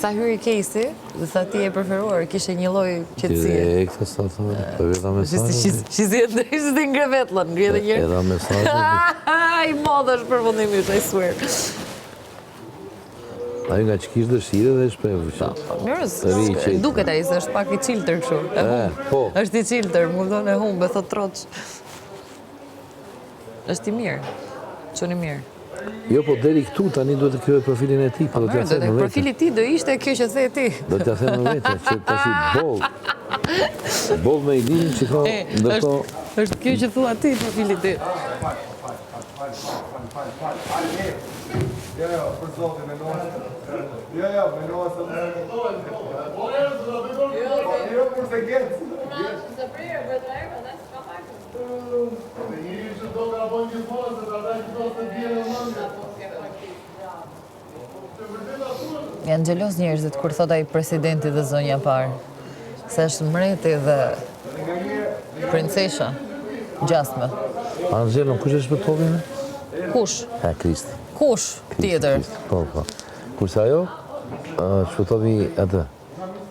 sa hyri Kesi, dhe sa ti e preferuar, kishe një lloj qetësie. Direkte sa thonë, po veta mesazhe. Shizje ngre vetlën, ngre edhe njërë. Era mesazhe. I modh është përfundimisht, I swear. Ai nga që kishë dëshire dhe e shpevu që. Mirës, duket ai se është pak I qiltër kështu. Po. Është I qiltër, më thonë e humbe, thot troç. Është I mirë, qënë I mirë. Jo, po deri këtu tani duhet të kryoj profilin e ti, po do t'ja them në vetë. Profili ti do ishte kjo që the ti. Do t'ja them në vetë, që tash boll me Ilin që ka ndërto. Është kjo që thua ti profili ti. Ja, për zotin e nojë. Ja, me nojë Jo, për se gjetë. Se prirë, për të erë, dhe s'ka pakë. Dhe njëri që do nga bojnë një forë, se të ardaj që do të bjerë në mëndë. Janë xheloz njerëzit kur thot ai presidenti dhe zonja parë. Se është mreti dhe princesha Gjasme. Angelo, kush është për topin? Kush? Kristi. Kush tjetër? Po. Kurse ajo, shpëtovi atë.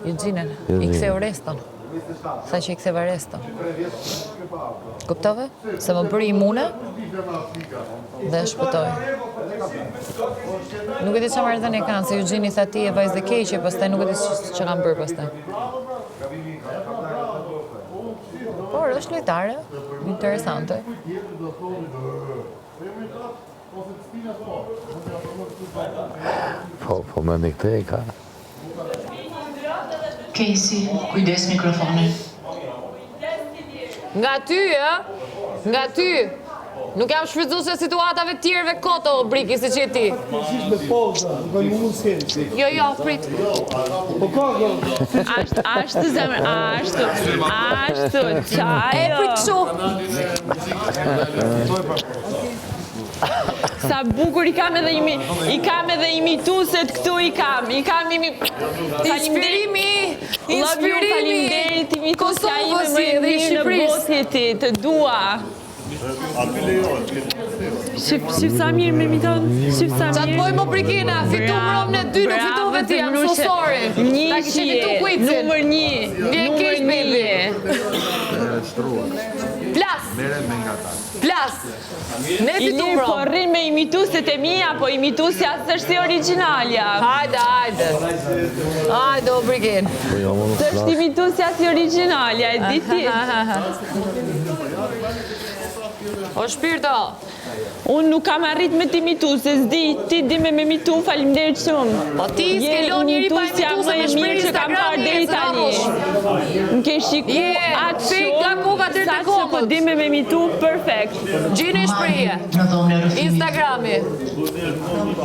Eugene, I ktheu Reston. Sa që I ktheva Reston. Kuptove? Se më bëri imune dhe shpëtoj. Nuk e di çfarë marrëdhënie kanë, se Eugene I tha ti e vajzë dhe keqe, pastaj nuk e di ç'ka kanë bërë pastaj. Por është lojtare, interesante. Po me në këte e ka. Casey, kujdes mikrofonin. Nga ty, Nga ty. Nuk jam shfrytzuese situatave tjerëve koto, Briki, si që ti. Shish me poza, nuk e mund s'keni. Jo, prit. Po ka, Ashtu zemër, ashtu, qaj. E prit kështu. Sa bukur I kam edhe imituset këtu I kam Inspirimi. Faleminderit imitosja ime më e mirë në botë ti, të dua. Shif sa mirë me imiton, shif sa mirë. Qatë poj më Brikina, fitu mërëm në 2, nuk fitove ti, I'm so sorry. Ta kishe fitu kuicin. Numër 1. Vjen kesh, baby. Plas. Ne fitu Ilir, po mërëm. rrin me imituset e mia, po imitusja s'është si origjinalja. Hajde, o Brikin. S'është imitusja si origjinalja, e di ti. O shpirto. Unë nuk kam arrit me t'imitu, se s'di, ti di me imitu, faleminderit shumë. Po ti s'kelon njëri pa imitu se me shpirë Instagrami, Më ke shiku atë shumë, sa që po di me imitu, perfekt. Gjini shprije. Në dhomën e rrëfimit. Instagrami.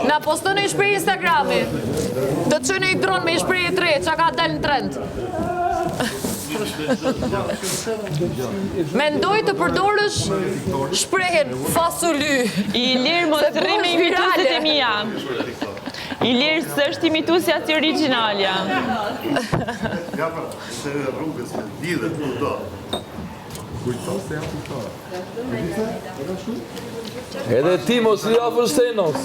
Na poston e shprije Instagrami. Do të qënë I dron me shprije 3, që ka dalë në trend. Mendoj të përdorësh shprehen fasuly. Ilir, mos rri me imituset e mia. Ilir, s'është imitusja si origjinalja. Ja pra, se rrugës me lidhet do. Kujto se jam kujtore. Edhe ti mos I afër Stenos.